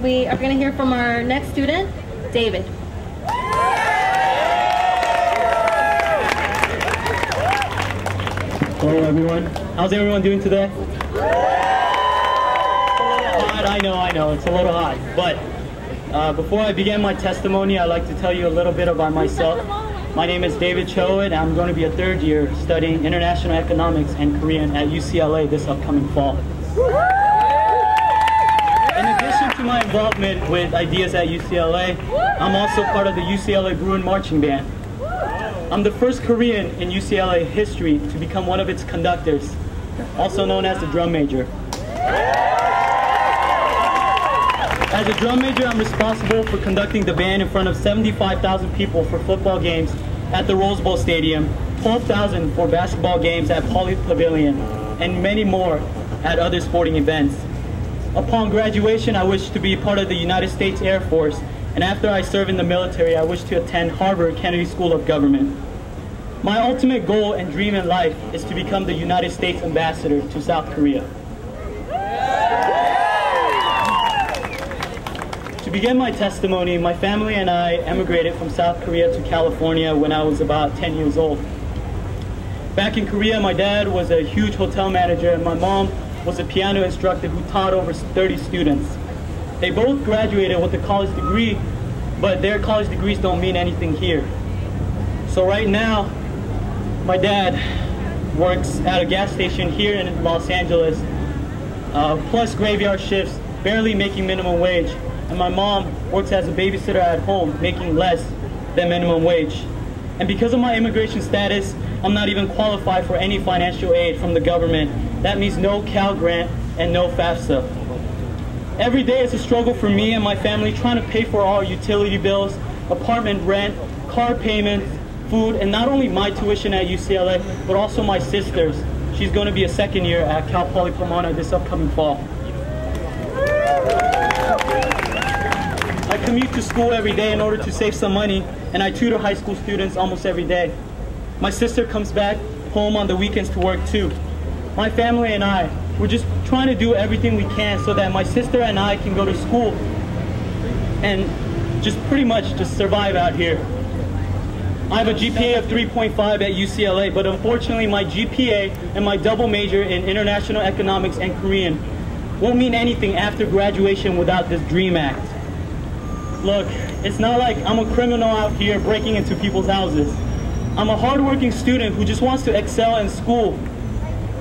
we are going to hear from our next student, David. Hello everyone. How's everyone doing today? I know, it's a little hot. But before I begin my testimony, I'd like to tell you a little bit about myself. My name is David Cho, and I'm going to be a third year studying International Economics and Korean at UCLA this upcoming fall. In addition to my involvement with Ideas at UCLA, I'm also part of the UCLA Bruin Marching Band. I'm the first Korean in UCLA history to become one of its conductors, also known as the drum major. As a drum major, I'm responsible for conducting the band in front of 75,000 people for football games at the Rose Bowl Stadium, 12,000 for basketball games at Pauley Pavilion, and many more at other sporting events. Upon graduation, I wish to be part of the United States Air Force, and after I serve in the military, I wish to attend Harvard Kennedy School of Government. My ultimate goal and dream in life is to become the United States ambassador to South Korea. To begin my testimony, my family and I emigrated from South Korea to California when I was about 10 years old. Back in Korea, my dad was a huge hotel manager and my mom was a piano instructor who taught over 30 students. They both graduated with a college degree, but their college degrees don't mean anything here. So right now, my dad works at a gas station here in Los Angeles, plus graveyard shifts, barely making minimum wage. And my mom works as a babysitter at home, making less than minimum wage. And because of my immigration status, I'm not even qualified for any financial aid from the government. That means no Cal Grant and no FAFSA. Every day it's a struggle for me and my family trying to pay for our utility bills, apartment rent, car payments, food, and not only my tuition at UCLA, but also my sister's. She's going to be a second year at Cal Poly Pomona this upcoming fall. I commute to school every day in order to save some money, and I tutor high school students almost every day. My sister comes back home on the weekends to work too. My family and I, we're just trying to do everything we can so that my sister and I can go to school and just pretty much just survive out here. I have a GPA of 3.5 at UCLA, but unfortunately my GPA and my double major in International Economics and Korean won't mean anything after graduation without this DREAM Act. Look, it's not like I'm a criminal out here breaking into people's houses. I'm a hardworking student who just wants to excel in school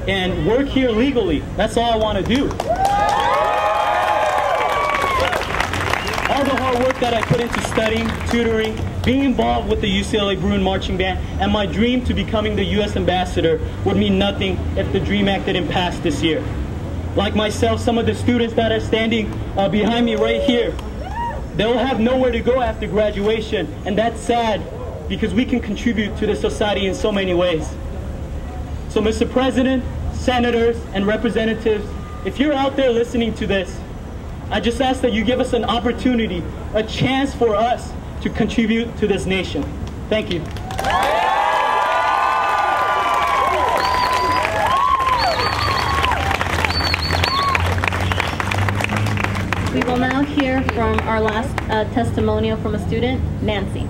and work here legally. That's all I want to do. All the hard work that I put into studying, tutoring, being involved with the UCLA Bruin Marching Band, and my dream to becoming the U.S. ambassador would mean nothing if the DREAM Act didn't pass this year. Like myself, some of the students that are standing behind me right here, they'll have nowhere to go after graduation, and that's sad because we can contribute to the society in so many ways. So Mr. President, senators, and representatives, if you're out there listening to this, I just ask that you give us an opportunity, a chance for us to contribute to this nation. Thank you. We will now hear from our last testimonial from a student, Nancy.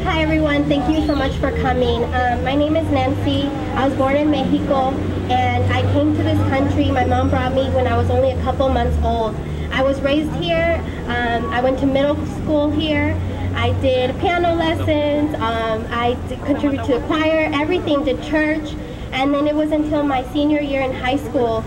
Hi everyone, thank you so much for coming. My name is Nancy. I was born in Mexico and I came to this country. My mom brought me when I was only a couple months old. I was raised here. I went to middle school here. I did piano lessons, I contributed to the choir, everything, to church, and then it was until my senior year in high school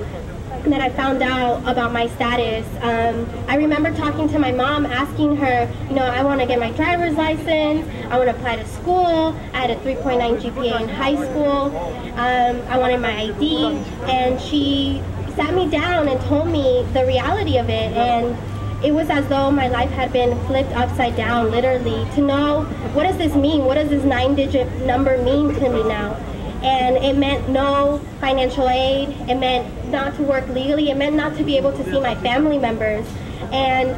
that I found out about my status. I remember talking to my mom, asking her, you know, I want to get my driver's license, I want to apply to school, I had a 3.9 GPA in high school, I wanted my ID, and she sat me down and told me the reality of it, and it was as though my life had been flipped upside down, literally, to know, what does this mean? What does this 9-digit number mean to me now? And it meant no financial aid, it meant not to work legally, it meant not to be able to see my family members. And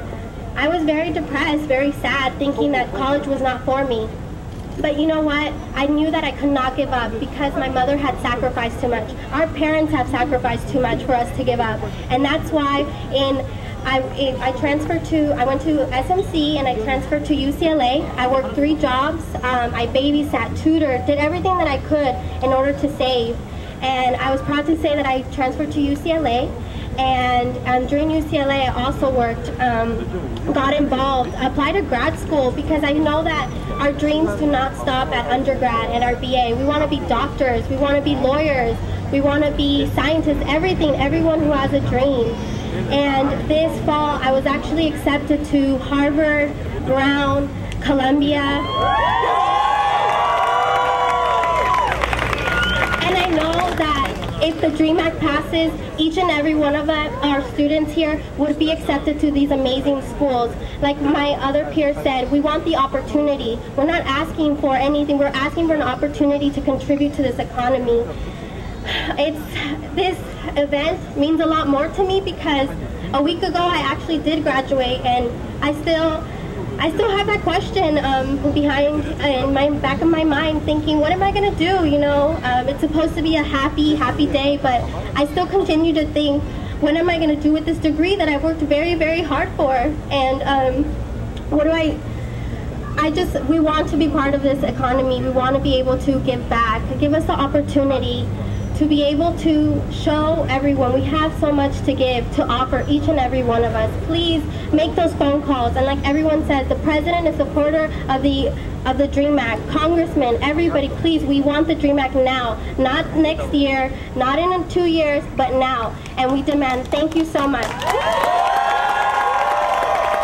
I was very depressed, very sad, thinking that college was not for me. But you know what? I knew that I could not give up because my mother had sacrificed too much. Our parents have sacrificed too much for us to give up. And that's why I went to SMC and I transferred to UCLA. I worked 3 jobs. I babysat, tutored, did everything that I could in order to save. And I was proud to say that I transferred to UCLA. And during UCLA, I also worked, got involved, applied to grad school because I know that our dreams do not stop at undergrad and our BA. We want to be doctors, we want to be lawyers, we want to be scientists, everyone who has a dream. And this fall, I was actually accepted to Harvard, Brown, Columbia. And I know that if the DREAM Act passes, each and every one of our students here would be accepted to these amazing schools. Like my other peers said, we want the opportunity. We're not asking for anything, we're asking for an opportunity to contribute to this economy. This event means a lot more to me because a week ago I actually did graduate, and I still have that question behind in my back of my mind, thinking, what am I gonna do? You know, it's supposed to be a happy day, but I still continue to think, what am I gonna do with this degree that I've worked very, very hard for? And we want to be part of this economy. We want to be able to give back, give us the opportunity to be able to show everyone we have so much to give, to offer each and every one of us. Please make those phone calls. And like everyone says, the president is a supporter of the DREAM Act. Congressman, everybody, please, we want the DREAM Act now. Not next year, not in 2 years, but now. And we demand, thank you so much.